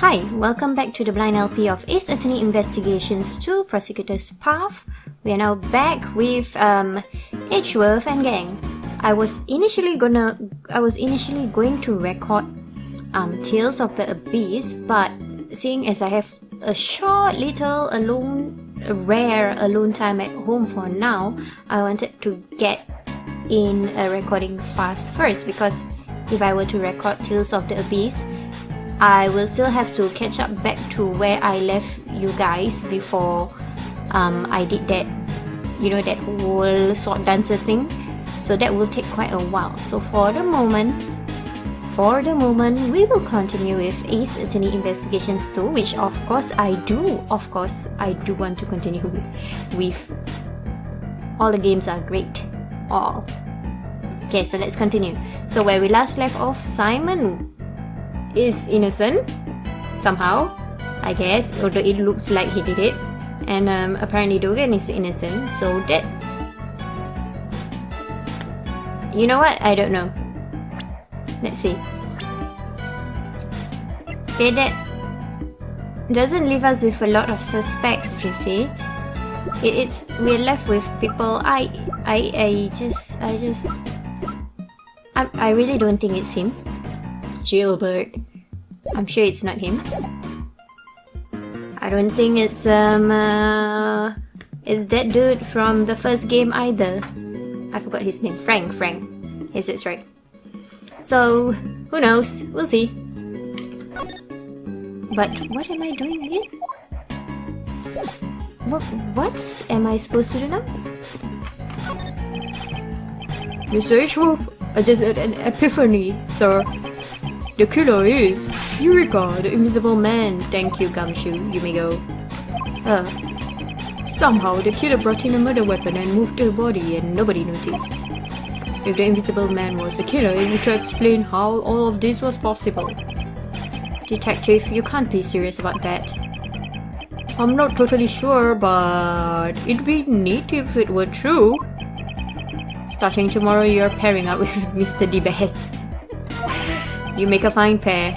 Hi, welcome back to the blind LP of Ace Attorney Investigations 2 Prosecutor's Path. We are now back with Edgeworth and gang. I was initially going to record Tales of the Abyss, but seeing as I have a short little rare alone time at home for now, I wanted to get in a recording fast first, because if I were to record Tales of the Abyss, I will still have to catch up back to where I left you guys before I did that, that whole sword dancer thing. So that will take quite a while. So for the moment, we will continue with Ace Attorney Investigations 2, which of course I do want to continue with. All the games are great. All. Okay, so let's continue. So where we last left off, Simon is innocent somehow, I guess, although it looks like he did it, and apparently Dogen is innocent, so that, you know what, I don't know. Let's see. Okay, that doesn't leave us with a lot of suspects, you see. We're left with people. I really don't think it's him. Gilbert. I'm sure it's not him. I don't think it's that dude from the first game either. I forgot his name. Frank. Yes, that's right. So who knows? We'll see. But what am I doing again? What am I supposed to do now? Mr. Edgeworth, I just had an epiphany, sir. The killer is Eureka, the invisible man. Thank you, Gumshoe. You may go. Somehow the killer brought in a murder weapon and moved the body and nobody noticed. If the invisible man was a killer, it would explain how all of this was possible. Detective, you can't be serious about that. I'm not totally sure, but it'd be neat if it were true. Starting tomorrow, you're pairing up with Mr. The Best. You make a fine pair.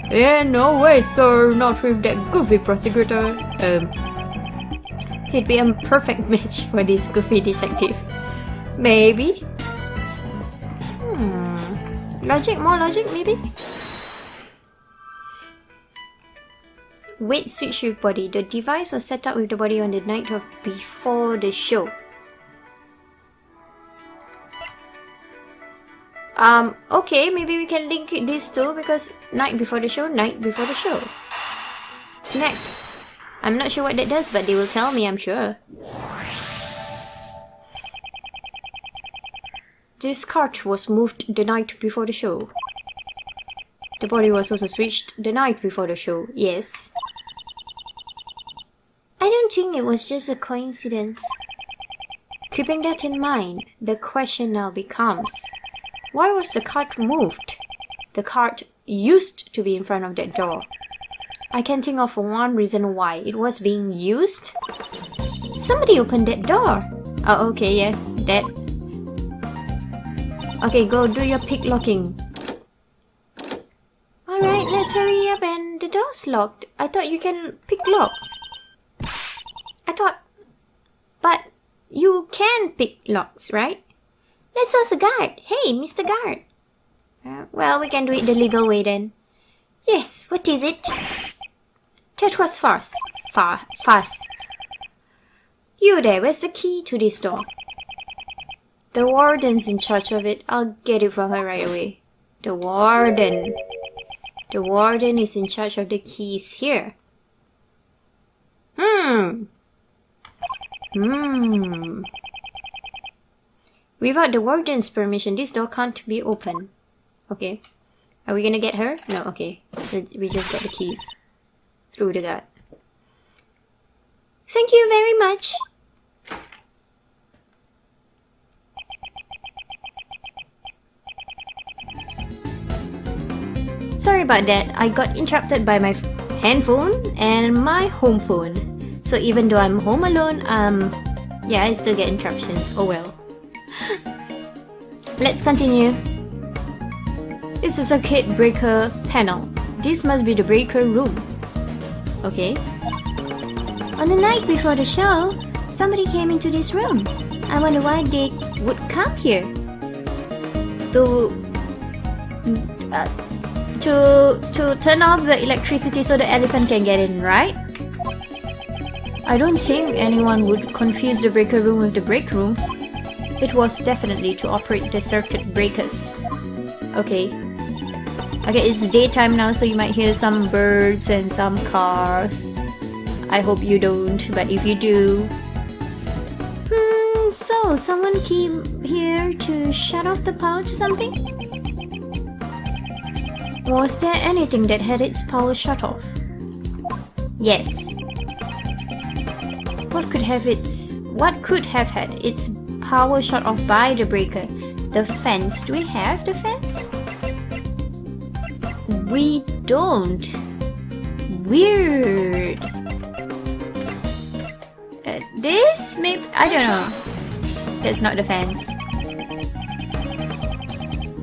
Yeah, no way, sir. Not with that goofy prosecutor. He'd be a perfect match for this goofy detective. Maybe. More logic, maybe? Wait, switch with body. The device was set up with the body on the night of before the show. Okay, maybe we can link these two, because night before the show. Connect. I'm not sure what that does, but they will tell me, I'm sure. This cart was moved the night before the show. The body was also switched the night before the show, yes. I don't think it was just a coincidence. Keeping that in mind, the question now becomes, why was the cart moved? The cart used to be in front of that door. I can think of one reason why it was being used. Somebody opened that door. Oh, okay, yeah, that. Okay, go do your picklocking. Alright, let's hurry up, and the door's locked. I thought you can pick locks. But you can pick locks, right? Let's ask the guard. Hey, Mr. Guard. Well, we can do it the legal way then. Yes, what is it? That was fast. You there, where's the key to this door? The warden's in charge of it. I'll get it from her right away. The warden is in charge of the keys here. Without the warden's permission, this door can't be opened. Okay. Are we gonna get her? No, okay. We just got the keys. Through the guard. Thank you very much. Sorry about that. I got interrupted by my handphone and my home phone. So even though I'm home alone, yeah, I still get interruptions. Oh well. Let's continue. It's a circuit breaker panel. This must be the breaker room. Okay. On the night before the show, somebody came into this room. I wonder why they would come here. To turn off the electricity so the elephant can get in, right? I don't think anyone would confuse the breaker room with the break room. It was definitely to operate the circuit breakers. Okay. Okay, it's daytime now, so you might hear some birds and some cars. I hope you don't, but if you do... So someone came here to shut off the power to something? Was there anything that had its power shut off? Yes. What could have had its power shut off by the breaker? The fence. Do we have the fence? We don't. Weird. This? Maybe? I don't know. That's not the fence.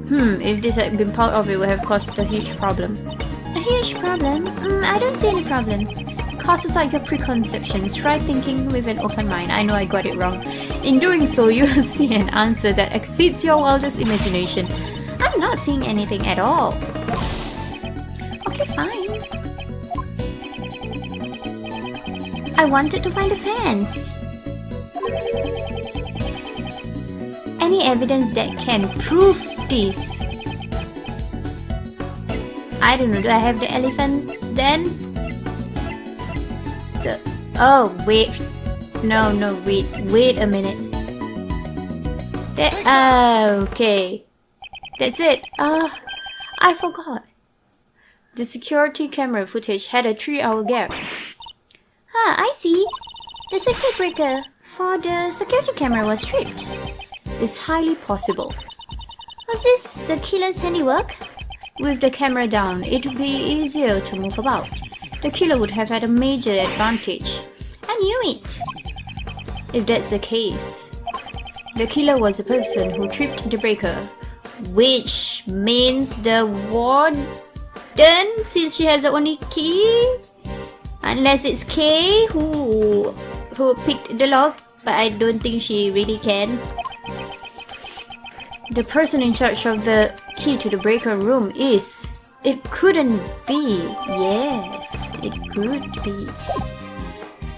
If this had been part of it, would have caused a huge problem. A huge problem? I don't see any problems. Cast aside your preconceptions. Try thinking with an open mind. I know I got it wrong. In doing so, you will see an answer that exceeds your wildest imagination. I'm not seeing anything at all. Okay, fine. I wanted to find a fence. Any evidence that can prove this? I don't know. Do I have the elephant then? So, oh wait. No, wait a minute. Okay. That's it. I forgot. The security camera footage had a 3-hour gap. I see. The circuit breaker for the security camera was stripped. It's highly possible. Was this the killer's handiwork? With the camera down, it would be easier to move about. The killer would have had a major advantage. I knew it! If that's the case, the killer was the person who tripped the breaker, which means the warden, since she has the only key, unless it's Kay who picked the lock, but I don't think she really can. The person in charge of the key to the breaker room is... It couldn't be. Yes, it could be.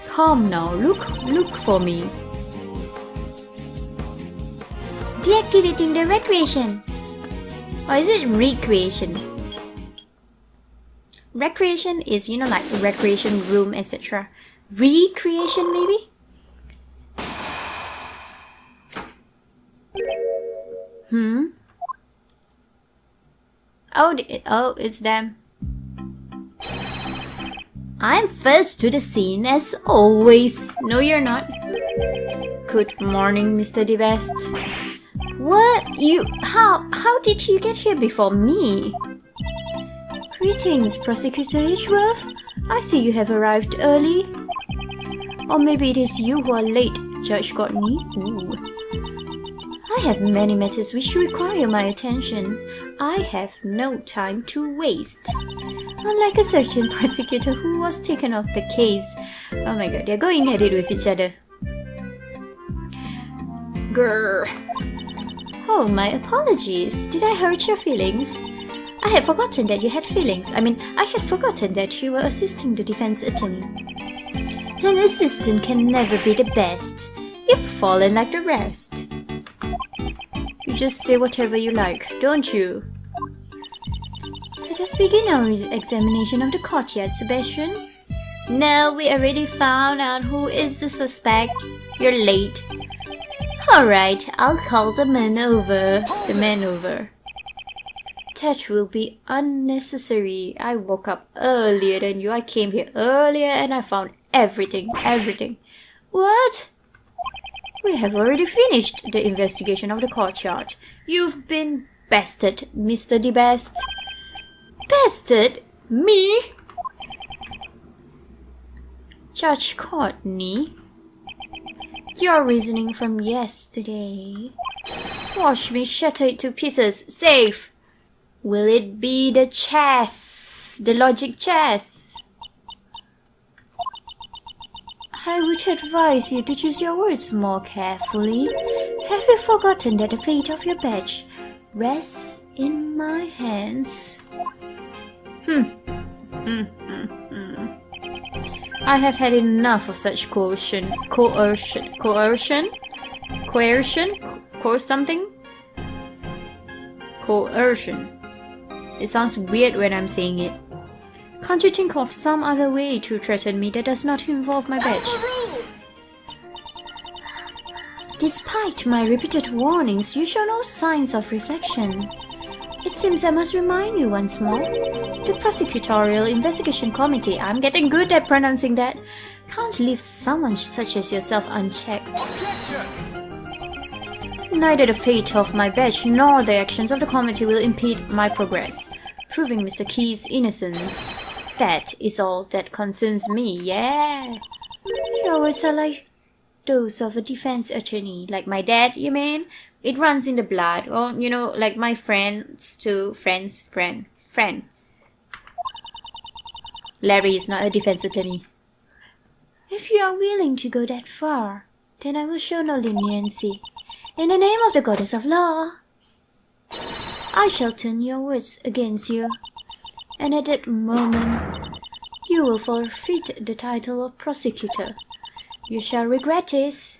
Come now, look for me. Deactivating the recreation. Or is it recreation? Recreation is, like recreation room, etc. Recreation, maybe? Oh, it's them. I'm first to the scene as always. No, you're not. Good morning, Mr. DeBest. What? How did you get here before me? Greetings, Prosecutor Edgeworth. I see you have arrived early. Or maybe it is you who are late, Judge Godney. Ooh. I have many matters which require my attention. I have no time to waste. Unlike a certain prosecutor who was taken off the case. Oh my god, they're going at it with each other. Grrr. Oh, my apologies. Did I hurt your feelings? I had forgotten that you had feelings. I had forgotten that you were assisting the defense attorney. An assistant can never be the best. You've fallen like the rest. You just say whatever you like, don't you? Let us begin our examination of the courtyard, Sebastian. No, we already found out who is the suspect. You're late. Alright, I'll call the man over. That will be unnecessary. I woke up earlier than you. I came here earlier and I found everything. What? We have already finished the investigation of the courtyard. You've been bested, Mr. DeBest. Bested? Me? Judge Courtney, your reasoning from yesterday. Watch me shatter it to pieces. Safe! Will it be the chess? The logic chess? I would advise you to choose your words more carefully. Have you forgotten that the fate of your badge rests in my hands? I have had enough of such coercion, coercion. It sounds weird when I'm saying it. Can't you think of some other way to threaten me that does not involve my badge? Despite my repeated warnings, you show no signs of reflection. It seems I must remind you once more. The Prosecutorial Investigation Committee, I'm getting good at pronouncing that, can't leave someone such as yourself unchecked. Neither the fate of my badge nor the actions of the committee will impede my progress, proving Mr. Key's innocence. That is all that concerns me, yeah. Your words are like those of a defense attorney. Like my dad, you mean? It runs in the blood. Or, you know, like my friends to friends, friend. Larry is not a defense attorney. If you are willing to go that far, then I will show no leniency. In the name of the goddess of law, I shall turn your words against you. And at that moment, you will forfeit the title of prosecutor. You shall regret this.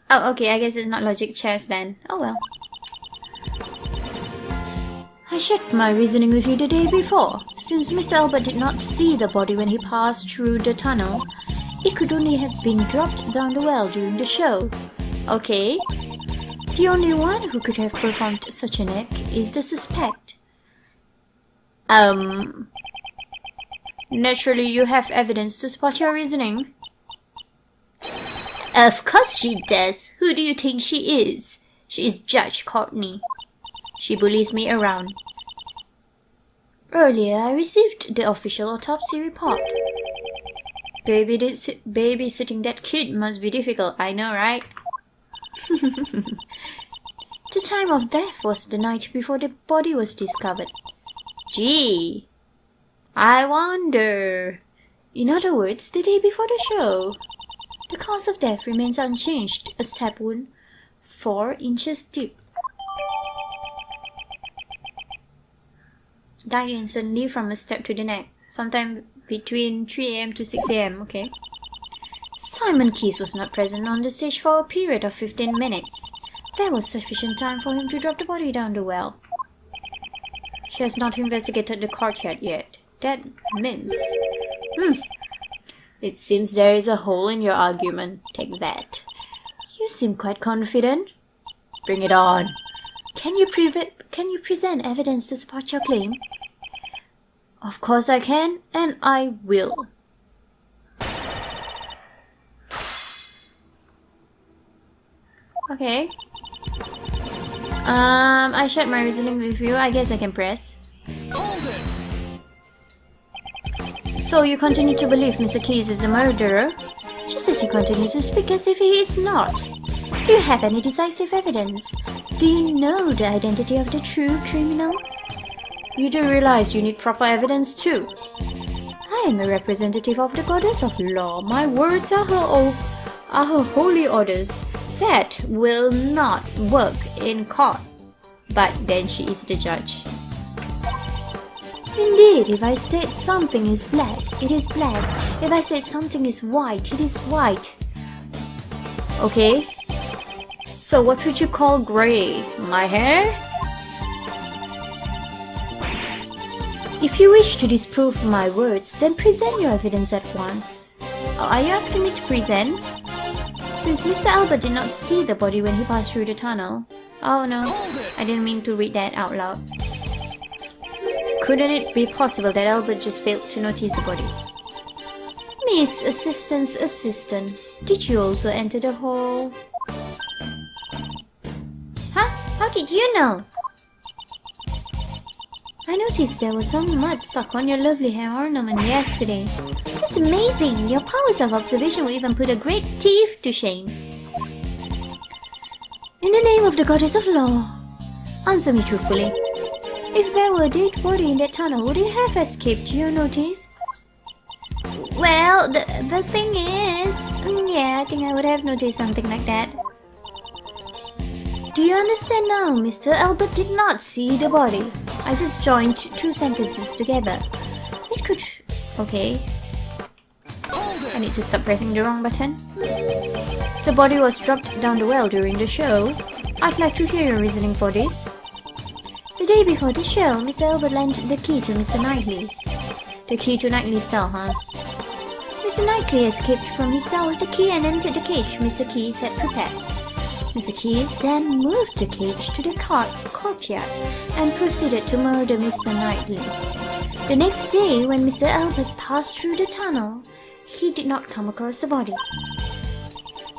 Oh, okay, I guess it's not logic chess then. Oh well. I shared my reasoning with you the day before. Since Mr. Albert did not see the body when he passed through the tunnel, it could only have been dropped down the well during the show. Okay. The only one who could have performed such an act is the suspect. Naturally, you have evidence to support your reasoning. Of course she does. Who do you think she is? She is Judge Courtney. She bullies me around. Earlier, I received the official autopsy report. Babysitting that kid must be difficult, I know, right? The time of death was the night before the body was discovered. Gee, I wonder. In other words, the day before the show. The cause of death remains unchanged, a stab wound 4 inches deep. Died instantly from a stab to the neck, sometime between 3 a.m. to 6 a.m. Okay. Simon Keyes was not present on the stage for a period of 15 minutes. There was sufficient time for him to drop the body down the well. She has not investigated the courtyard yet. That means... It seems there is a hole in your argument. Take that. You seem quite confident. Bring it on. Can you present evidence to support your claim? Of course I can, and I will. Okay. I shared my reasoning with you. I guess I can press. So you continue to believe Mr. Keyes is a murderer, just as you continue to speak as if he is not. Do you have any decisive evidence? Do you know the identity of the true criminal? You do realize you need proper evidence too. I am a representative of the goddess of law. My words are her holy orders. That will not work in court. But then she is the judge. Indeed, if I state something is black, it is black. If I say something is white, it is white. Okay? So what would you call grey? My hair? If you wish to disprove my words, then present your evidence at once. Are you asking me to present? Since Mr. Albert did not see the body when he passed through the tunnel. Oh no, I didn't mean to read that out loud. Couldn't it be possible that Albert just failed to notice the body? Miss Assistant's assistant, did you also enter the hole? Huh? How did you know? I noticed there was some mud stuck on your lovely hair ornament yesterday. That's amazing! Your powers of observation will even put a great thief to shame. In the name of the goddess of law, answer me truthfully. If there were a dead body in that tunnel, would it have escaped your notice? Well, the thing is, yeah, I think I would have noticed something like that. Do you understand now? Mr. Albert did not see the body. I just joined two sentences together. It could... Okay. I need to stop pressing the wrong button. The body was dropped down the well during the show. I'd like to hear your reasoning for this. The day before the show, Mr. Albert lent the key to Mr. Knightley. The key to Knightley's cell, huh? Mr. Knightley escaped from his cell with the key and entered the cage Mr. Keyes had prepared. Mr. Keyes then moved the cage to the courtyard and proceeded to murder Mr. Knightley. The next day, when Mr. Albert passed through the tunnel, he did not come across the body.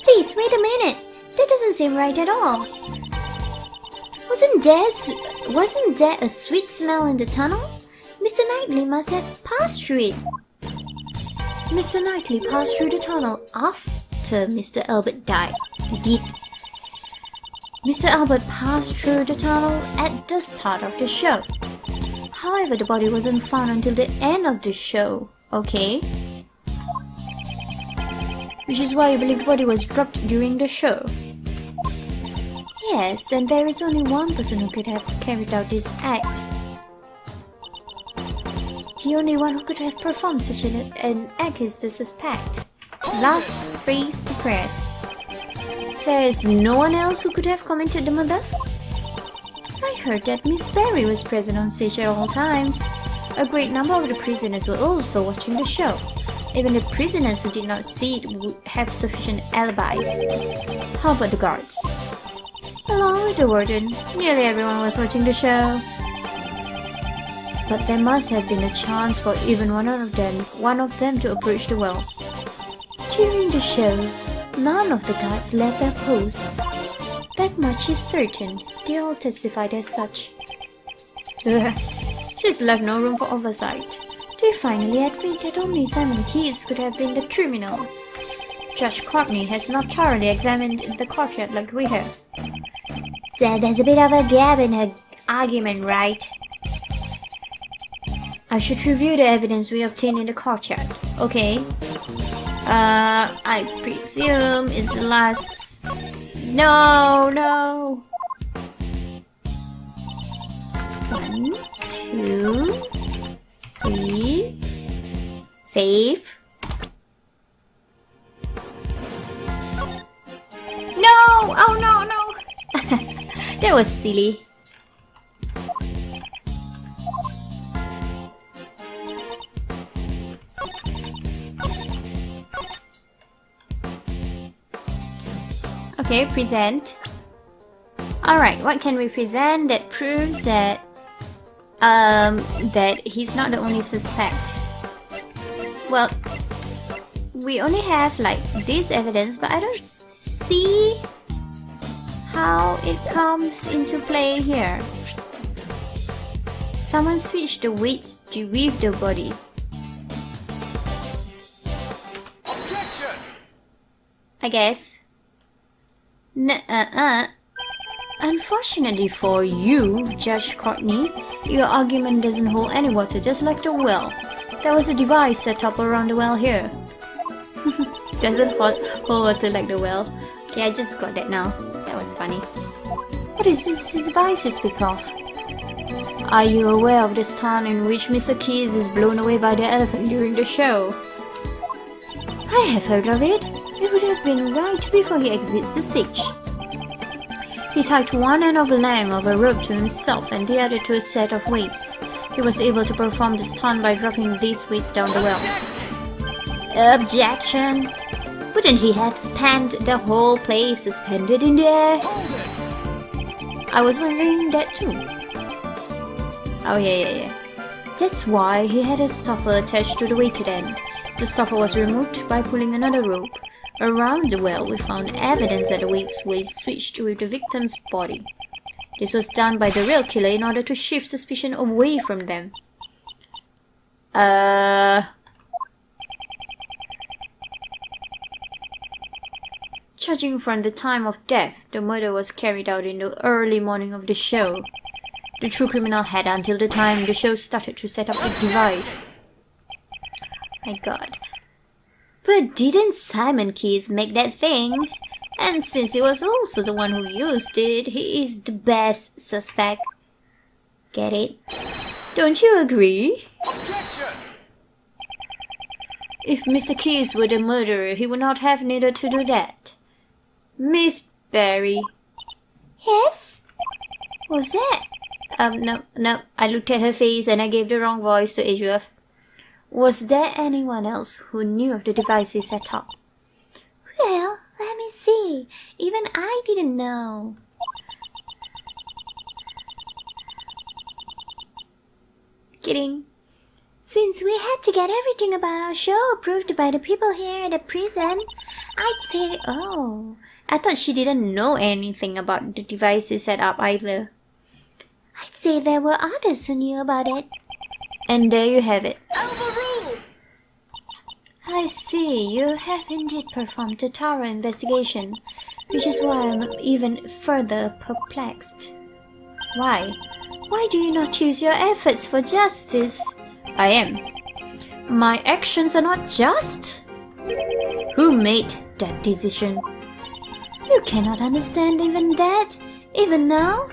Please, wait a minute. That doesn't seem right at all. Wasn't there a sweet smell in the tunnel? Mr. Knightley must have passed through it. Mr. Knightley passed through the tunnel after Mr. Albert died. He did. Mr. Albert passed through the tunnel at the start of the show. However, the body wasn't found until the end of the show. Okay. Which is why you believe the body was dropped during the show. Yes, and there is only one person who could have carried out this act. The only one who could have performed such an act is the suspect. Last phrase to press. There is no one else who could have committed the murder? I heard that Miss Barry was present on stage at all times. A great number of the prisoners were also watching the show. Even the prisoners who did not see it would have sufficient alibis. How about the guards? Along with the warden, nearly everyone was watching the show. But there must have been a chance for even one of them to approach the well. During the show, none of the guards left their posts. That much is certain. They all testified as such. She's left no room for oversight. They finally admit that only Simon Keyes could have been the criminal. Judge Courtney has not thoroughly examined the courtyard like we have. So there's a bit of a gap in her argument, right? I should review the evidence we obtained in the courtyard. Okay. I presume it's the last... No! 1, 2, 3... Save. No! Oh no! That was silly. Okay, present. Alright, what can we present that proves that that he's not the only suspect? Well, we only have like this evidence, but I don't see how it comes into play here. Someone switched the weights to weave the body. Objection! I guess. Unfortunately for you, Judge Courtney, your argument doesn't hold any water, just like the well. There was a device set up around the well here. Doesn't hold water like the well. Okay, I just got that now. That was funny. What is this device you speak of? Are you aware of the stunt in which Mr. Keyes is blown away by the elephant during the show? I have heard of it. It would have been right before he exits the stage. He tied one end of the length of a rope to himself and the other to a set of weights. He was able to perform the stunt by dropping these weights down the well. Objection! Wouldn't he have spent the whole place suspended in the air? I was wondering that too. Oh yeah. That's why he had a stopper attached to the weighted end. The stopper was removed by pulling another rope. Around the well, we found evidence that the weights were switched with the victim's body. This was done by the real killer in order to shift suspicion away from them. Judging from the time of death, the murder was carried out in the early morning of the show. The true criminal had until the time the show started to set up the device. My God. But didn't Simon Keys make that thing? And since he was also the one who used it, he is the best suspect. Get it? Don't you agree? Objection! If Mr. Keys were the murderer, he would not have needed to do that. Miss Barry. Yes? What's that? No. I looked at her face and I gave the wrong voice to Edgeworth. Was there anyone else who knew of the devices set up? Well, let me see. Even I didn't know. Kidding. Since we had to get everything about our show approved by the people here at the prison, I'd say, oh, I thought she didn't know anything about the devices set up either. I'd say there were others who knew about it. And there you have it. Overruled! I see, you have indeed performed a thorough investigation, which is why I'm even further perplexed. Why? Why do you not use your efforts for justice? I am. My actions are not just? Who made that decision? You cannot understand even that, even now?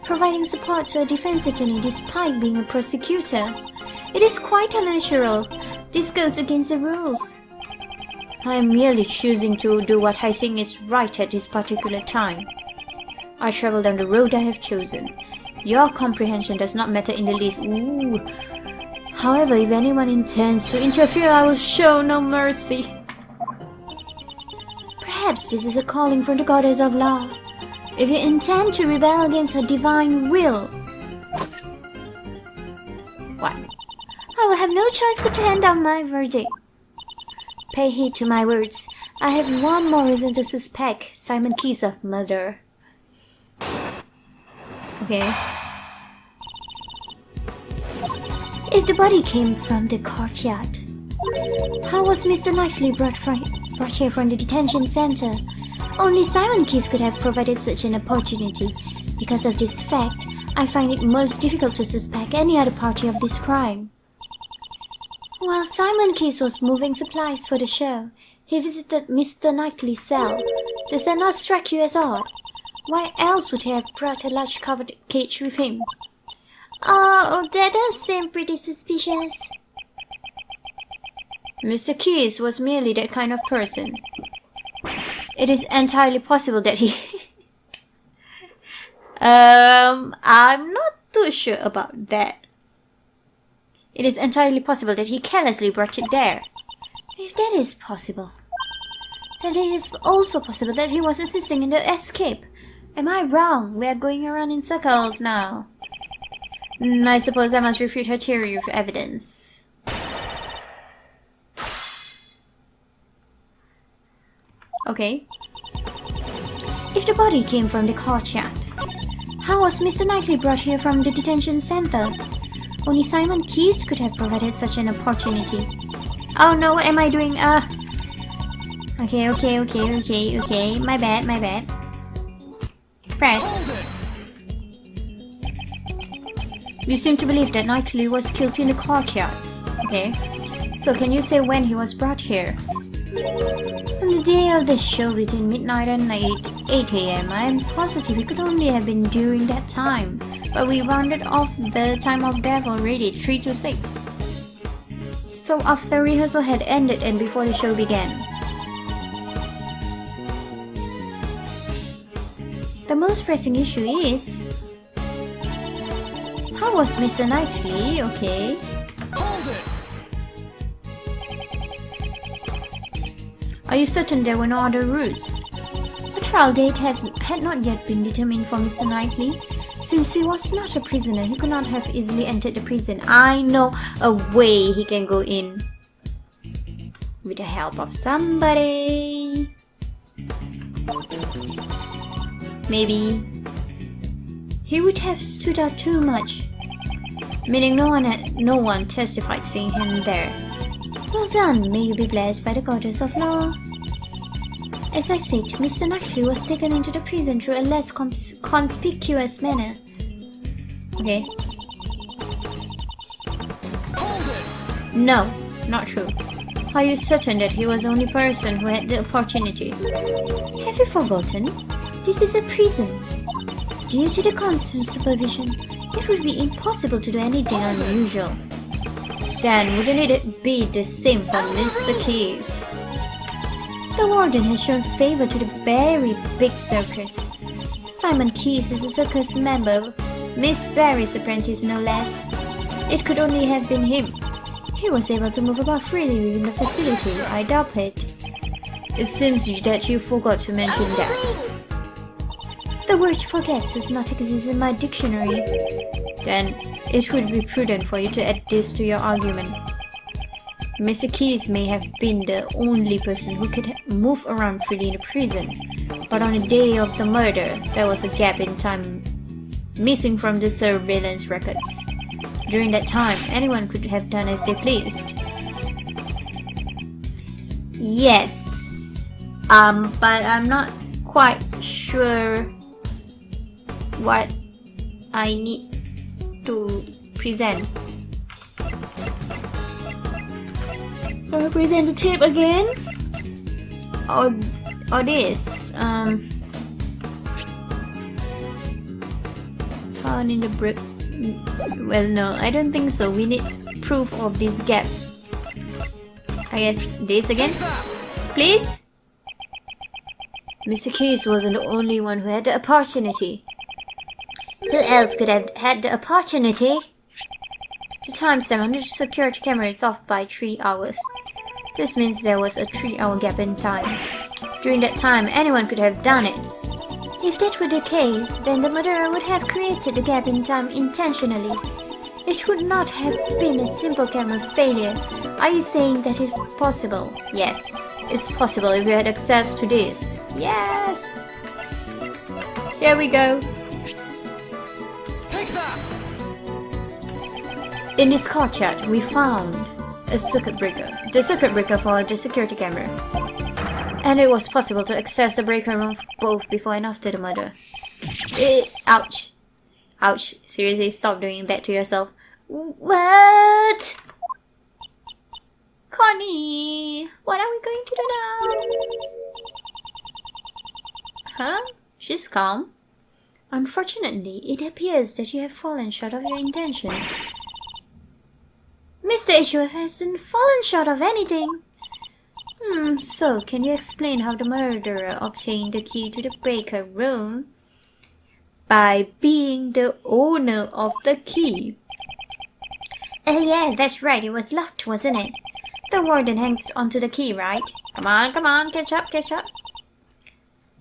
Providing support to a defense attorney despite being a prosecutor. It is quite unnatural. This goes against the rules. I am merely choosing to do what I think is right at this particular time. I travel down the road I have chosen. Your comprehension does not matter in the least. Ooh. However, if anyone intends to interfere, I will show no mercy. Perhaps this is a calling from the goddess of law. If you intend to rebel against her divine will. What? I will have no choice but to hand down my verdict. Pay heed to my words. I have one more reason to suspect Simon Keys of murder. Okay. If the body came from the courtyard, how was Mr. Knightley brought here from the detention center? Only Simon Keys could have provided such an opportunity. Because of this fact, I find it most difficult to suspect any other party of this crime. While Simon Keys was moving supplies for the show, he visited Mr. Knightley's cell. Does that not strike you as odd? Why else would he have brought a large covered cage with him? Oh, that does seem pretty suspicious. Mr. Keys was merely that kind of person. It is entirely possible that he... I'm not too sure about that. It is entirely possible that he carelessly brought it there. If that is possible, then it is also possible that he was assisting in the escape. Am I wrong? We are going around in circles now. I suppose I must refute her theory with evidence. Okay. If the body came from the courtyard, how was Mr. Knightley brought here from the detention center? Only Simon Keys could have provided such an opportunity. Oh no, what am I doing? Okay. My bad. Press. You seem to believe that Knightley was killed in the courtyard. Okay. So can you say when he was brought here? On the day of the show between midnight and 8 a.m. I am positive it could only have been during that time. But we rounded off the time of death already, 3 to 6. So after rehearsal had ended and before the show began. The most pressing issue is... how was Mr. Knightley? Okay. Hold it! Are you certain there were no other routes? A trial date had not yet been determined for Mr. Knightley. Since he was not a prisoner, he could not have easily entered the prison. I know a way he can go in. With the help of somebody. Maybe. He would have stood out too much. Meaning no one testified seeing him there. Well done, may you be blessed by the goddess of law. As I said, Mr. Nakshi was taken into the prison through a less conspicuous manner. Okay. Hold it! No, not true. Are you certain that he was the only person who had the opportunity? Have you forgotten? This is a prison. Due to the constant supervision, it would be impossible to do anything unusual. Then wouldn't it be the same for Mr. Keys? The warden has shown favor to the very big circus. Simon Keys is a circus member, Miss Barry's apprentice no less. It could only have been him. He was able to move about freely within the facility, I doubt it. It seems that you forgot to mention that. The word forget does not exist in my dictionary. Then it would be prudent for you to add this to your argument. Mr. Keys may have been the only person who could move around freely in the prison, but on the day of the murder, there was a gap in time missing from the surveillance records. During that time, anyone could have done as they pleased. Yes, but I'm not quite sure what I need to present. Present the tape again? Or this? Found in the brick. Well, no, I don't think so. We need proof of this gap. I guess this again? Please? Mr. Keys wasn't the only one who had the opportunity. Who else could have had the opportunity? The timestamp on the security camera is off by 3 hours. This means there was a 3-hour gap in time. During that time, anyone could have done it. If that were the case, then the murderer would have created the gap in time intentionally. It would not have been a simple camera failure. Are you saying that it's possible? Yes, it's possible if we had access to this. Yes! Here we go. Take that! In this courtyard, we found a circuit breaker. The circuit breaker for the security camera. And it was possible to access the breaker room both before and after the murder. Ouch. Ouch. Seriously, stop doing that to yourself. What? Connie, what are we going to do now? Huh? She's calm. Unfortunately, it appears that you have fallen short of your intentions. Mr. HUF hasn't fallen short of anything. So can you explain how the murderer obtained the key to the breaker room? By being the owner of the key. Yeah, that's right, it was locked, wasn't it? The warden hangs onto the key, right? Come on, catch up.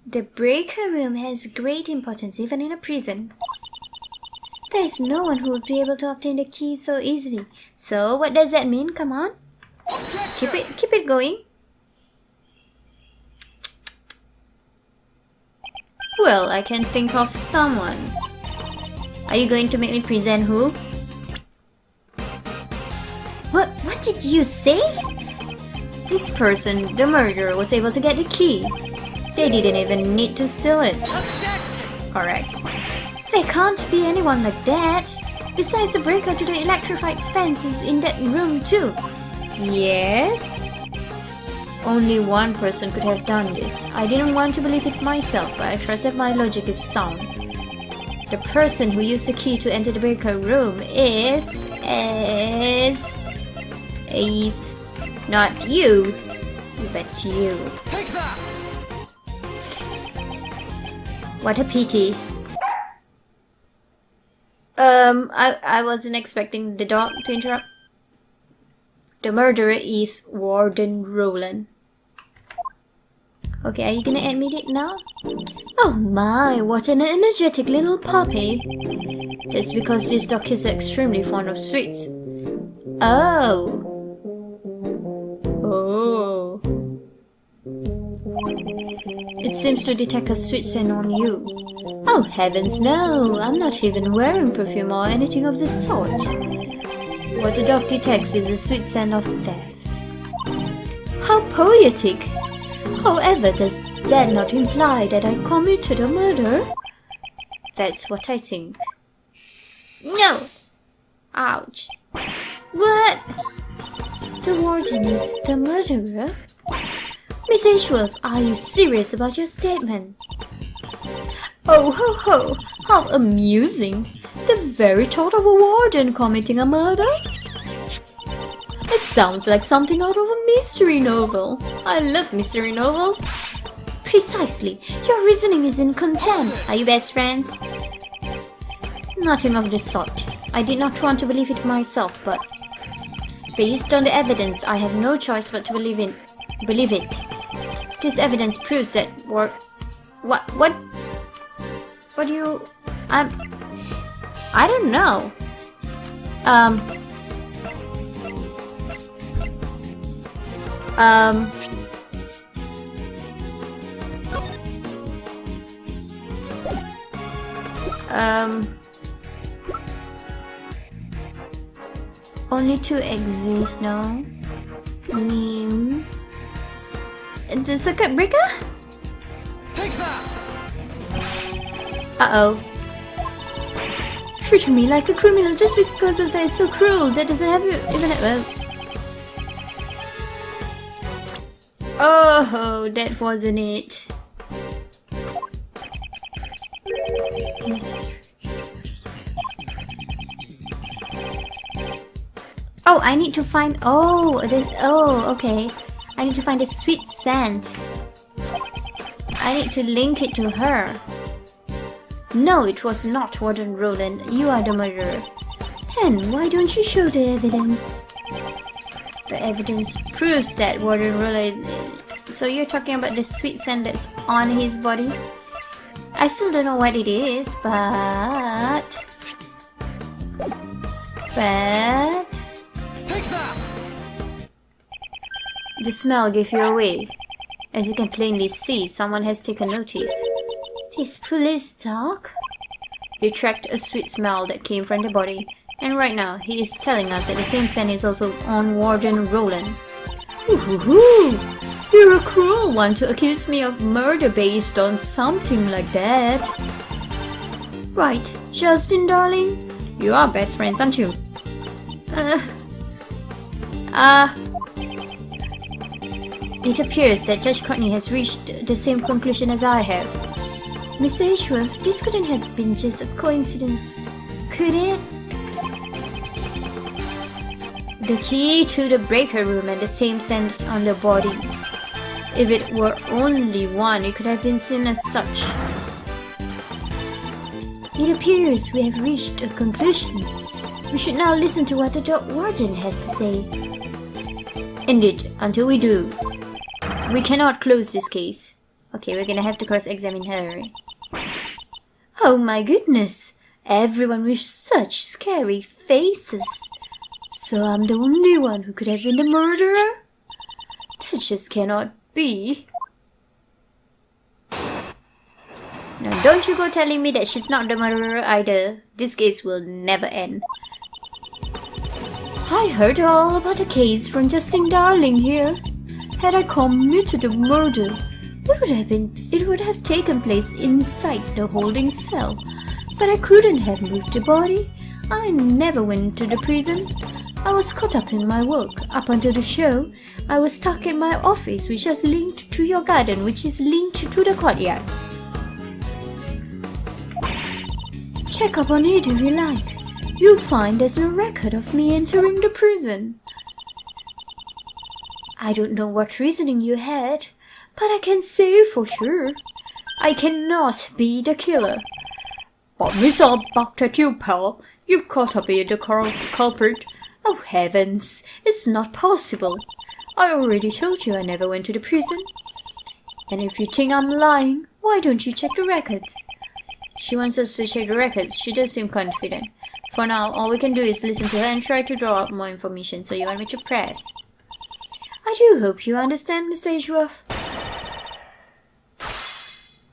The breaker room has great importance even in a prison. There is no one who would be able to obtain the key so easily. So what does that mean? Come on. Keep it going. Well, I can think of someone. Are you going to make me present who? What did you say? This person, the murderer, was able to get the key. They didn't even need to steal it. Correct. There can't be anyone like that. Besides, the breaker to the electrified fence is in that room too. Yes? Only one person could have done this. I didn't want to believe it myself, but I trust that my logic is sound. The person who used the key to enter the breaker room is not you, but you. Take that! What a pity. I wasn't expecting the dog to interrupt. The murderer is Warden Roland. Okay, are you gonna admit it now? Oh my, what an energetic little puppy. That's because this dog is extremely fond of sweets. Oh. It seems to detect a sweet scent on you. Oh heavens no, I'm not even wearing perfume or anything of the sort. What the dog detects is a sweet scent of death. How poetic! However, does that not imply that I committed a murder? That's what I think. No! Ouch. What? The warden is the murderer? Miss Edgeworth, are you serious about your statement? Oh ho ho, how amusing. The very thought of a warden committing a murder? It sounds like something out of a mystery novel. I love mystery novels. Precisely. Your reasoning is in contempt. Are you best friends? Nothing of the sort. I did not want to believe it myself, but based on the evidence, I have no choice but to believe it. This evidence proves that what do you I don't know. Only two exist now. Name. The circuit breaker? Take that! Uh-oh. Treating me like a criminal just because of that. It's so cruel. That doesn't have even a... Oh, that wasn't it. Oh, I need to find... okay. I need to find a sweet scent. I need to link it to her. No, it was not Warden Roland. You are the murderer. Then, why don't you show the evidence? The evidence proves that Warden Roland... So you're talking about the sweet scent that's on his body? I still don't know what it is, but... Take that! The smell gave you away. As you can plainly see, someone has taken notice. This police talk? You tracked a sweet smell that came from the body, and right now he is telling us that the same scent is also on Warden Roland. Ooh, you're a cruel one to accuse me of murder based on something like that. Right, Justin darling, you are best friends, aren't you? It appears that Judge Courtney has reached the same conclusion as I have. Mr. Edgeworth, this couldn't have been just a coincidence, could it? The key to the breaker room and the same scent on the body. If it were only one, it could have been seen as such. It appears we have reached a conclusion. We should now listen to what the warden has to say. Indeed, until we do, we cannot close this case. Okay, we're gonna have to cross-examine her. Oh my goodness! Everyone with such scary faces. So I'm the only one who could have been the murderer? That just cannot be. Now don't you go telling me that she's not the murderer either. This case will never end. I heard all about the case from Justin Darling here. Had I committed a murder, it would have taken place inside the holding cell. But I couldn't have moved the body. I never went to the prison. I was caught up in my work. Up until the show, I was stuck in my office, which is linked to your garden, which is linked to the courtyard. Check up on it if you like. You'll find there's a record of me entering the prison. I don't know what reasoning you had, but I can say for sure, I cannot be the killer. But Miss, I barked at you, pal. You've caught up with the culprit. Oh heavens, it's not possible. I already told you I never went to the prison. And if you think I'm lying, why don't you check the records? She wants us to check the records. She does seem confident. For now, all we can do is listen to her and try to draw out more information. So you want me to press? I do hope you understand, Mr. Edgeworth.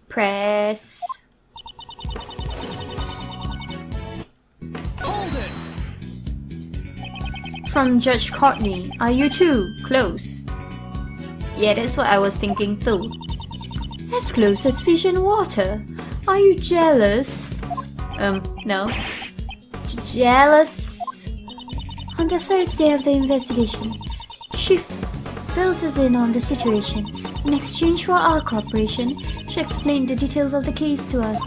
Press. Hold it! From Judge Courtney, are you too close? Yeah, that's what I was thinking too. As close as fish and water. Are you jealous? No. Jealous? On the first day of the investigation, she filled us in on the situation. In exchange for our cooperation, she explained the details of the case to us.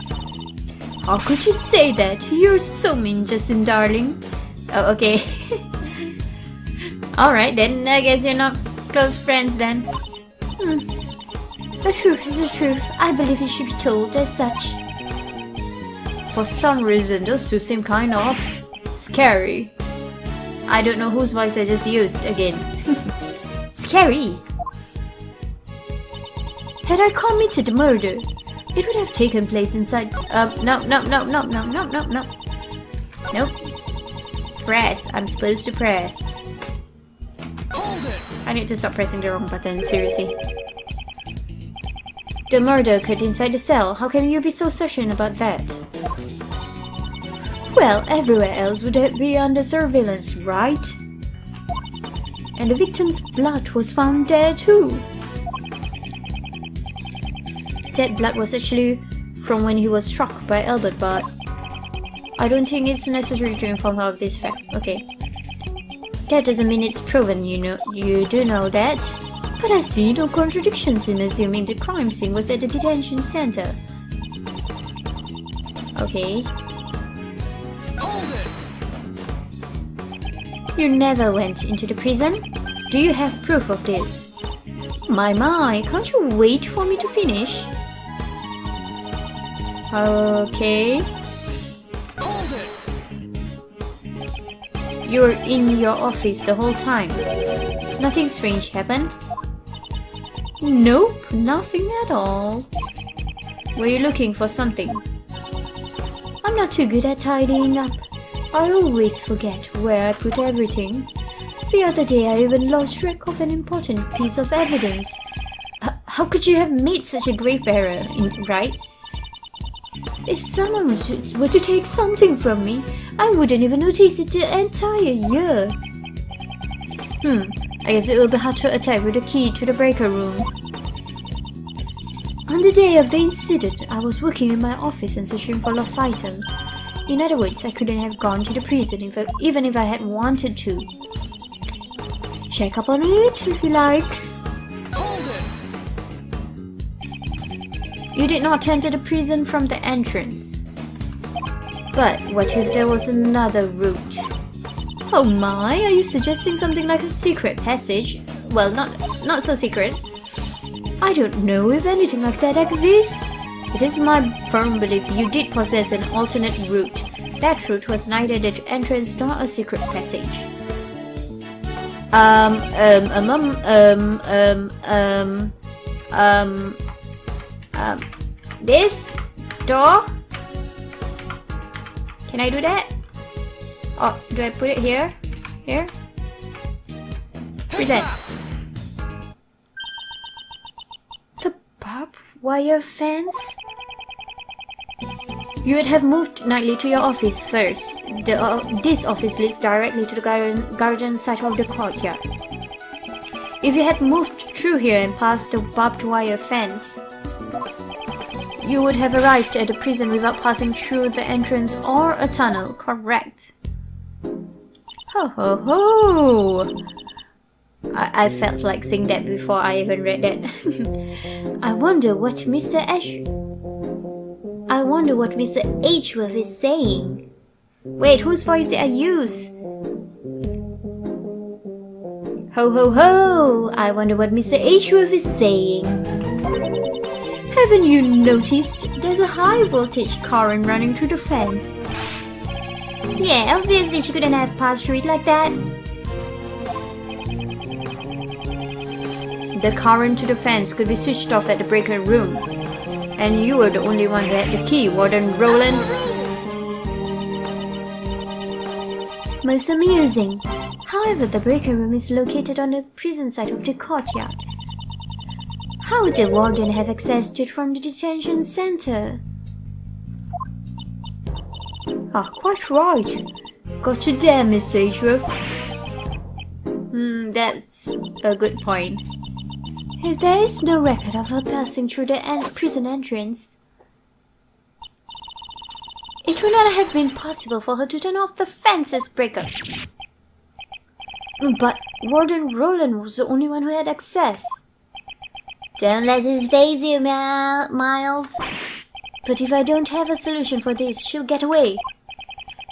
How could you say that? You're so mean, Justin, darling. Oh, okay. Alright then, I guess you're not close friends then. The truth is the truth. I believe it should be told as such. For some reason, those two seem kind of scary. I don't know whose voice I just used again. Scary. Had I committed the murder, it would have taken place inside. No. Nope. Press. I'm supposed to press. I need to stop pressing the wrong button, seriously. The murder occurred inside the cell. How can you be so certain about that? Well, everywhere else would be under surveillance, right? And the victim's blood was found there too. That blood was actually from when he was struck by Albert, but I don't think it's necessary to inform her of this fact. Okay. That doesn't mean it's proven, you do know that. But I see no contradictions in assuming the crime scene was at the detention center. Okay. You never went into the prison? Do you have proof of this? My, can't you wait for me to finish? Okay. You were in your office the whole time. Nothing strange happened? Nope, nothing at all. Were you looking for something? I'm not too good at tidying up. I always forget where I put everything. The other day I even lost track of an important piece of evidence. How could you have made such a grave error, right? If someone were to take something from me, I wouldn't even notice it the entire year. I guess it will be hard to attack with the key to the breaker room. On the day of the incident, I was working in my office and searching for lost items. In other words, I couldn't have gone to the prison even if I had wanted to. Check up on it if you like. You did not enter the prison from the entrance. But what if there was another route? Oh my, are you suggesting something like a secret passage? Well, not so secret. I don't know if anything like that exists. It is my firm belief you did possess an alternate route. That route was neither the entrance nor a secret passage. This door? Can I do that? Oh, do I put it here? Here? Present. The barbed wire fence? You would have moved nightly to your office first. This office leads directly to the garden side of the courtyard. If you had moved through here and past the barbed wire fence, you would have arrived at the prison without passing through the entrance or a tunnel, correct? Ho ho ho! I felt like saying that before I even read that. I wonder what Mr. Edgeworth is saying. Wait, whose voice did I use? Ho ho ho! I wonder what Mr. Edgeworth is saying. Haven't you noticed there's a high voltage current running through the fence? Yeah, obviously she couldn't have passed through it like that. The current to the fence could be switched off at the breaker room. And you were the only one who had the key, Warden Roland. Most amusing. However, the breaker room is located on the prison side of the courtyard. How would the warden have access to it from the detention center? Ah, quite right. Gotcha there, Miss Edgeworth. That's a good point. If there is no record of her passing through the prison entrance, it would not have been possible for her to turn off the fences breaker. But Warden Roland was the only one who had access. Don't let this phase you, Miles. But if I don't have a solution for this, she'll get away.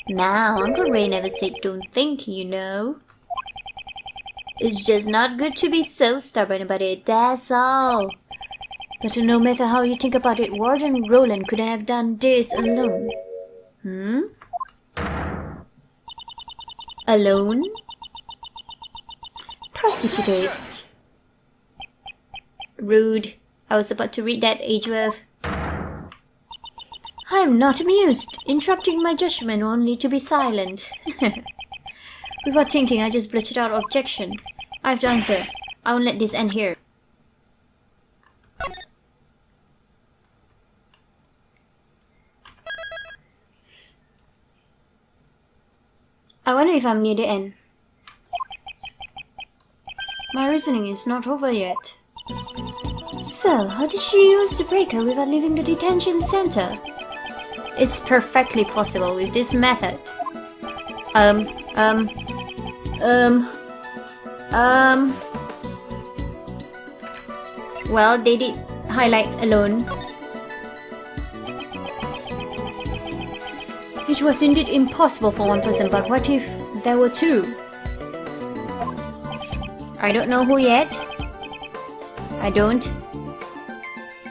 Now, Uncle Ray never said don't think, you know. It's just not good to be so stubborn about it, that's all. But no matter how you think about it, Warden Roland couldn't have done this alone. Alone? Prosecutor. Rude. I was about to read that, Edgeworth. I am not amused, interrupting my judgment only to be silent. Without thinking, I just blurted out objection. I have to answer. I won't let this end here. I wonder if I'm near the end. My reasoning is not over yet. So, how did she use the breaker without leaving the detention center? It's perfectly possible with this method. Well, they did highlight alone. It was indeed impossible for one person, but what if there were two? I don't know who yet. I don't.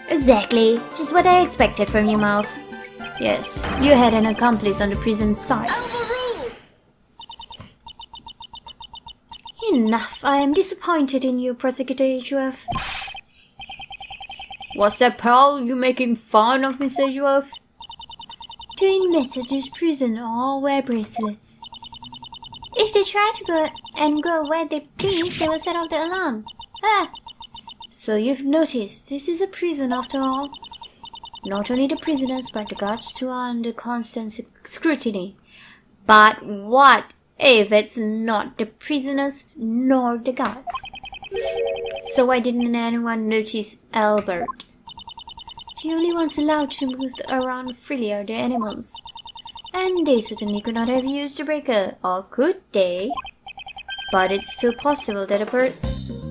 Exactly. Just what I expected from you, Miles. Yes, you had an accomplice on the prison side. Enough. I am disappointed in you, Prosecutor Edgeworth. What's that, pal? You making fun of Miss Edgeworth? The inmates at this prison all wear bracelets. If they try to go where they please, they will set off the alarm. So you've noticed this is a prison after all. Not only the prisoners, but the guards too are under constant scrutiny. But what if it's not the prisoners nor the guards? So why didn't anyone notice Albert? The only ones allowed to move around freely are the animals. And they certainly could not have used the breaker, or could they? But it's still possible that a bird...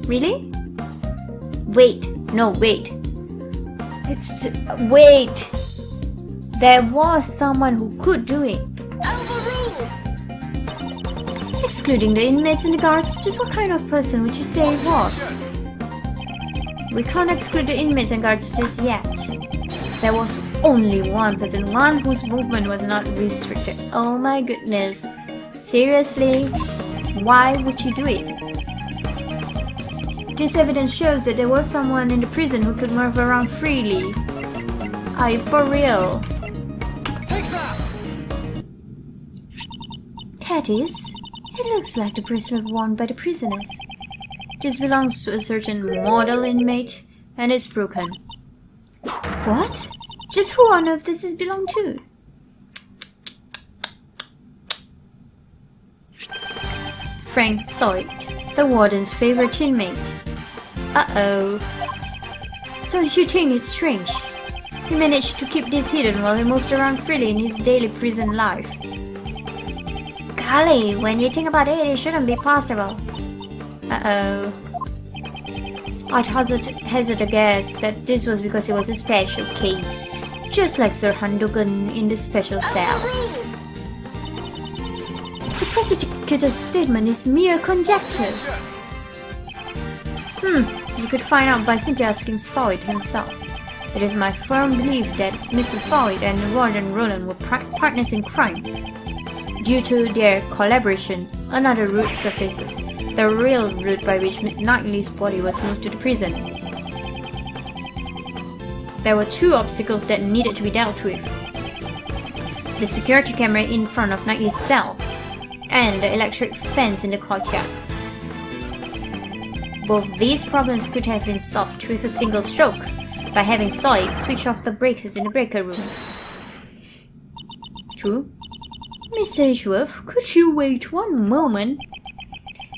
Really? Wait. No, wait. Wait! There was someone who could do it. Excluding the inmates and the guards, just what kind of person would you say it was? We can't exclude the inmates and guards just yet. There was only one person, one whose movement was not restricted. Oh my goodness. Seriously? Why would you do it? This evidence shows that there was someone in the prison who could move around freely. Are you for real? Take that! That is, it looks like the bracelet worn by the prisoners. This belongs to a certain model inmate, and it's broken. What? Just who on earth does this belong to? Frank Sawit, the warden's favorite inmate. Uh-oh. Don't you think it's strange? He managed to keep this hidden while he moved around freely in his daily prison life. Golly, when you think about it, it shouldn't be possible. Uh-oh. I'd hazard a guess that this was because it was a special case, just like Sir Handogan in the special cell. The prosecutor's statement is mere conjecture. You could find out by simply asking Sawit himself. It is my firm belief that Mr. Sawit and Warden Roland were partners in crime. Due to their collaboration, another route surfaces. The real route by which Knightley's body was moved to the prison. There were two obstacles that needed to be dealt with. The security camera in front of Knightley's cell, and the electric fence in the courtyard. Both these problems could have been solved with a single stroke, by having Sawit switch off the breakers in the breaker room. True. Miss Edgeworth, could you wait one moment?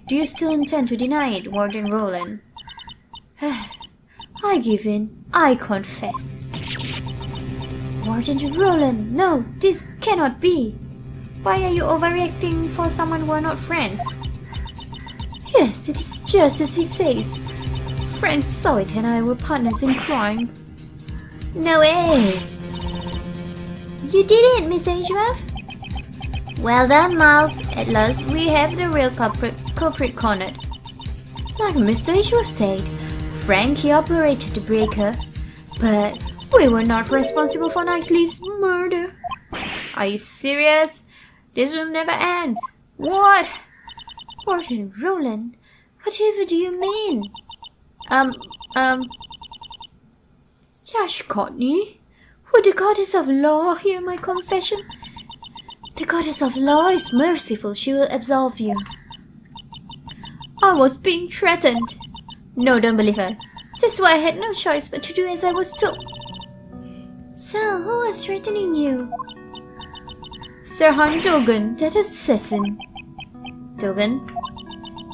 Do you still intend to deny it, Warden Roland? I give in. I confess. Warden Roland, no, this cannot be. Why are you overreacting for someone who are not friends? Yes, it is just as he says. Friends saw it and I were partners in crime. No way! You did it, Miss Ashworth. Well done, Miles. At last we have the real culprit cornered. Like Mr. Ashworth said, Frankie operated the breaker, but we were not responsible for Knightley's murder. Are you serious? This will never end. What? Warden Roland, whatever do you mean? Judge Courtney, would the goddess of law hear my confession? The goddess of law is merciful. She will absolve you. I was being threatened. No, don't believe her. That's why I had no choice but to do as I was told. So, who was threatening you? Sir Han Dogan, that assassin. Dogan?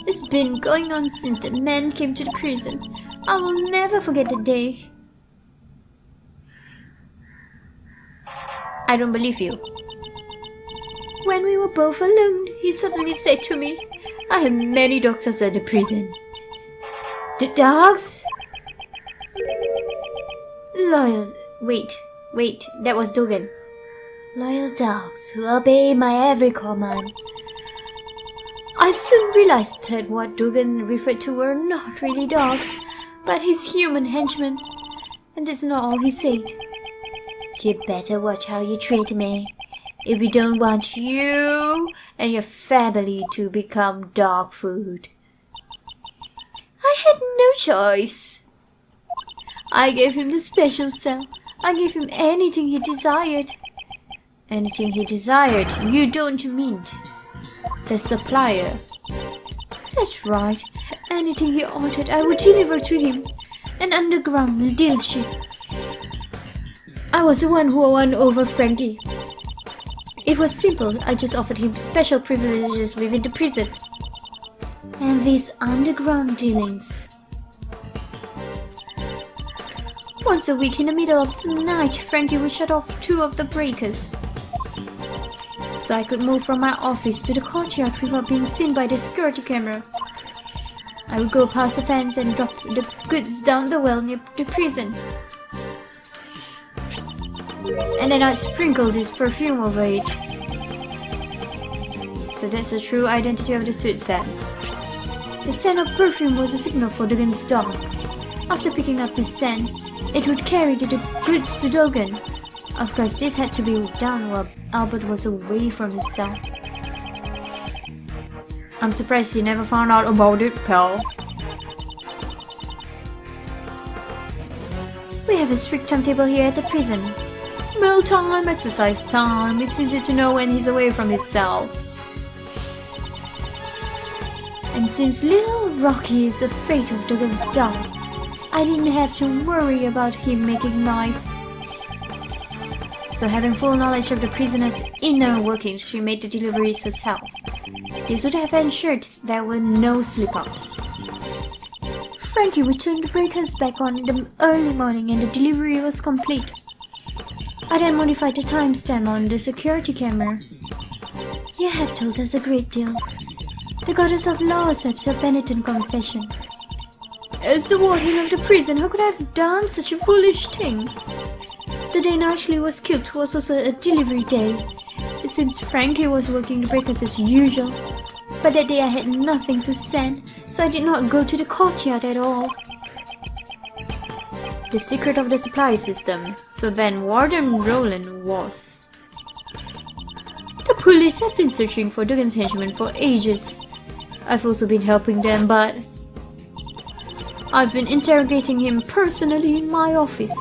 It's been going on since the man came to the prison. I will never forget the day. I don't believe you. When we were both alone, he suddenly said to me, I have many dogs outside the prison. The dogs? Loyal... Wait, that was Dogan. Loyal dogs who obey my every command. I soon realized that what Dogan referred to were not really dogs, but his human henchmen. And that's not all he said. You better watch how you treat me, if we don't want you and your family to become dog food. I had no choice. I gave him the special cell. I gave him anything he desired. Anything he desired, you don't mean the supplier. That's right. Anything he ordered, I would deliver to him. An underground dealership. I was the one who won over Frankie. It was simple. I just offered him special privileges within the prison. And these underground dealings. Once a week in the middle of the night, Frankie would shut off 2 of the breakers. So I could move from my office to the courtyard without being seen by the security camera. I would go past the fence and drop the goods down the well near the prison. And then I'd sprinkle this perfume over it. So that's the true identity of the suit set. The scent of perfume was a signal for Dogan's dog. After picking up this scent, it would carry the goods to Dogan. Of course, this had to be done while Albert was away from his cell. I'm surprised he never found out about it, pal. We have a strict timetable here at the prison. Meal time, exercise time. It's easy to know when he's away from his cell. And since little Rocky is afraid of Dogan's dog, I didn't have to worry about him making noise. So having full knowledge of the prisoner's inner workings, she made the deliveries herself. This would have ensured there were no slip-ups. Frankie returned the breakers back on in the early morning and the delivery was complete. I then modified the timestamp on the security camera. You have told us a great deal. The goddess of law accepts your penitent confession. As the warden of the prison, how could I have done such a foolish thing? The day Knightley was killed was also a delivery day. It seems Frankie was working the breakers as usual. But that day I had nothing to send, so I did not go to the courtyard at all. The secret of the supply system. So then Warden Roland was. The police have been searching for Dogan's henchmen for ages. I've also been helping them, but I've been interrogating him personally in my office.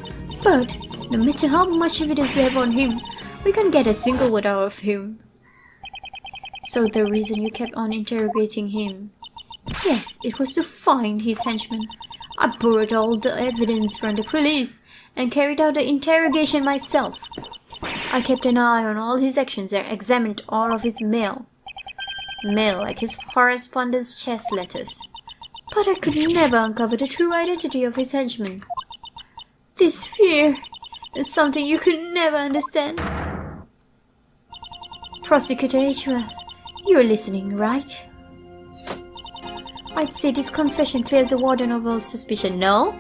But no matter how much evidence we have on him, we can't get a single word out of him. So the reason you kept on interrogating him? Yes, it was to find his henchmen. I borrowed all the evidence from the police and carried out the interrogation myself. I kept an eye on all his actions and examined all of his mail. Mail like his correspondence chest letters. But I could never uncover the true identity of his henchmen. This fear is something you could never understand. Prosecutor Edgeworth, you're listening, right? I'd say this confession clears the warden of all suspicion, no?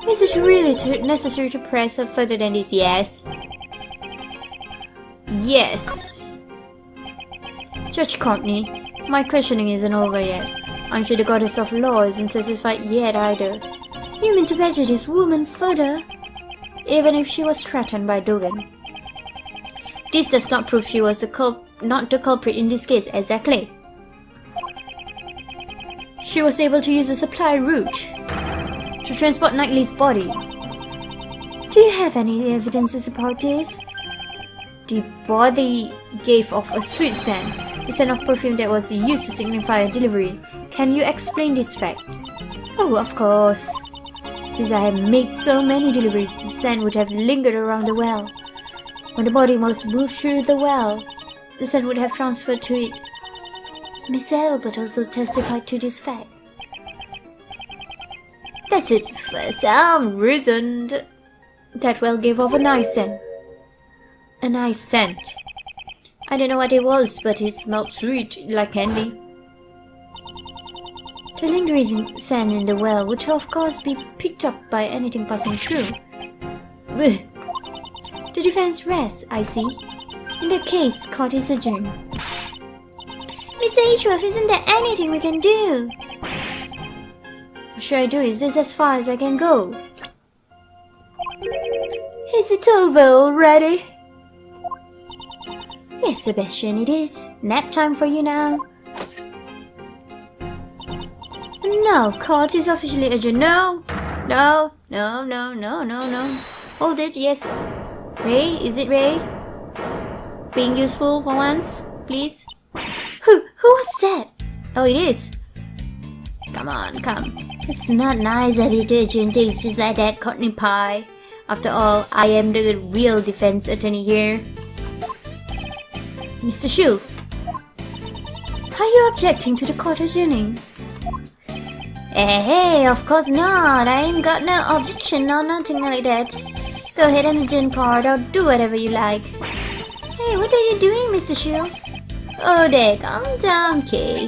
Is it really necessary to press her further than this? Yes. Yes. Judge Courtney, my questioning isn't over yet. I'm sure the goddess of law isn't satisfied yet either. You mean to badger this woman further? Even if she was threatened by Dugan. This does not prove she was not the culprit in this case, exactly. She was able to use a supply route to transport Knightley's body. Do you have any evidence to support this? The body gave off a sweet scent, the scent of perfume that was used to signify a delivery. Can you explain this fact? Oh, of course. Since I have made so many deliveries, the scent would have lingered around the well. When the body was moved through the well, the scent would have transferred to it. Miss Albert also testified to this fact. That's it. For some reason, that well gave off a nice scent. A nice scent. I don't know what it was, but it smelled sweet, like candy. The lingering scent in the well would of course be picked up by anything passing through. Ugh. The defense rests, I see. In that case, court is adjourned. Mr. Edgeworth, isn't there anything we can do? What should I do? Is this as far as I can go? Is it over already? Yes, Sebastian, it is. Nap time for you now. No, court is officially adjourned. No. Hold it, yes. Ray, is it Ray? Being useful for once, please? Who was that? Oh, it is. Come on, come. It's not nice that you do things just like that, Courtney Pie. After all, I am the real defense attorney here. Mr. Shields, are you objecting to the court adjourning? Hey, of course not. I ain't got no objection or nothing like that. Go ahead and adjourn court or do whatever you like. Hey, what are you doing, Mr. Shields? Oh, there, calm down, Kay.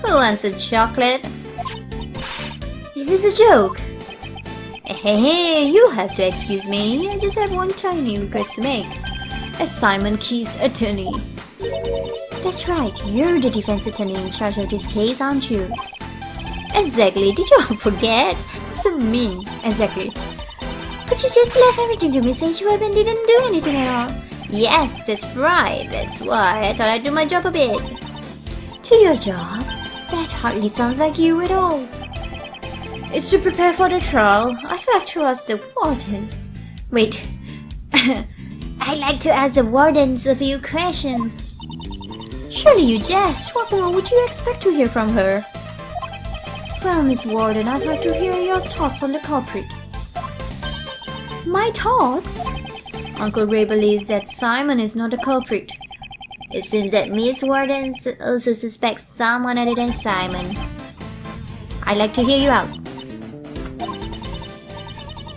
Who wants a chocolate? Is this a joke? Hey, you have to excuse me. I just have one tiny request to make. As Simon Key's attorney. That's right, you're the defense attorney in charge of this case, aren't you? Exactly, did you all forget? So mean, exactly. But you just left everything to Miss Edgeworth and didn't do anything at all. Yes, that's right, that's why I thought I'd do my job a bit. To your job? That hardly sounds like you at all. It's to prepare for the trial. I'd like to ask the warden. Wait. I'd like to ask the wardens a few questions. Surely you jest. What more would you expect to hear from her? Well, Miss Warden, I'd like to hear your thoughts on the culprit. My thoughts? Uncle Ray believes that Simon is not the culprit. It seems that Miss Warden also suspects someone other than Simon. I'd like to hear you out.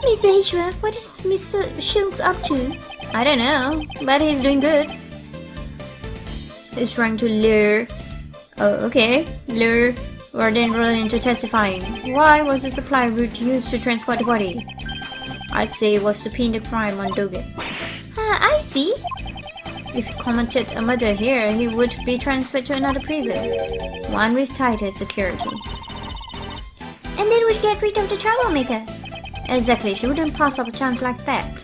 Miss Edgeworth, what is Mr. Shields up to? I don't know, but he's doing good. He's trying to lure Warden Roland into testifying. Why was the supply route used to transport the body? I'd say it was to pin the crime on Dugan. I see. If he committed a murder here, he would be transferred to another prison, one with tighter security. And then we'd get rid of the troublemaker. Exactly, she wouldn't pass up a chance like that.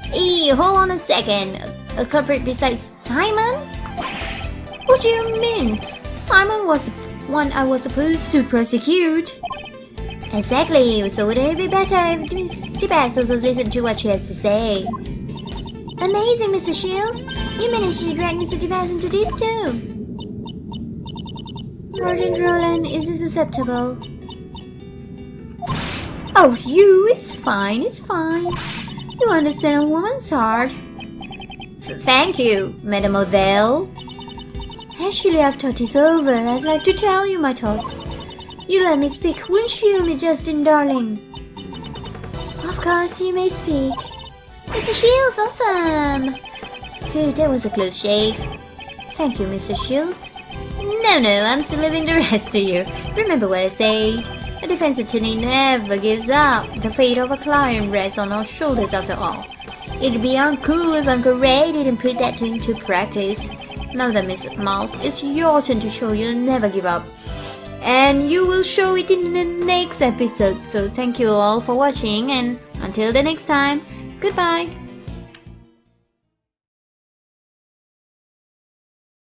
Hey, hold on a second. A culprit besides Simon? What do you mean? Simon was the one I was supposed to prosecute. Exactly, so would it be better if Miss Tibbetts also listened to what she has to say? Amazing, Mr. Shields. You managed to drag Mr. Tibbetts into this too. Warden Roland, is this acceptable? Oh, it's fine, it's fine. You understand a woman's heart. Thank you, Mademoiselle. Actually, I've thought this over. I'd like to tell you my thoughts. You let me speak, wouldn't you, Miss Justin, darling? course, you may speak. Mr. Shields, awesome! Phew, that was a close shave. Thank you, Mr. Shields. No, I'm still leaving the rest to you. Remember what I said. A defense attorney never gives up. The fate of a client rests on our shoulders after all. It'd be uncool if Uncle Ray didn't put that into practice. Now then, Miss Mouse, it's your turn to show you'll never give up. And you will show it in the next episode. So thank you all for watching, and until the next time, goodbye.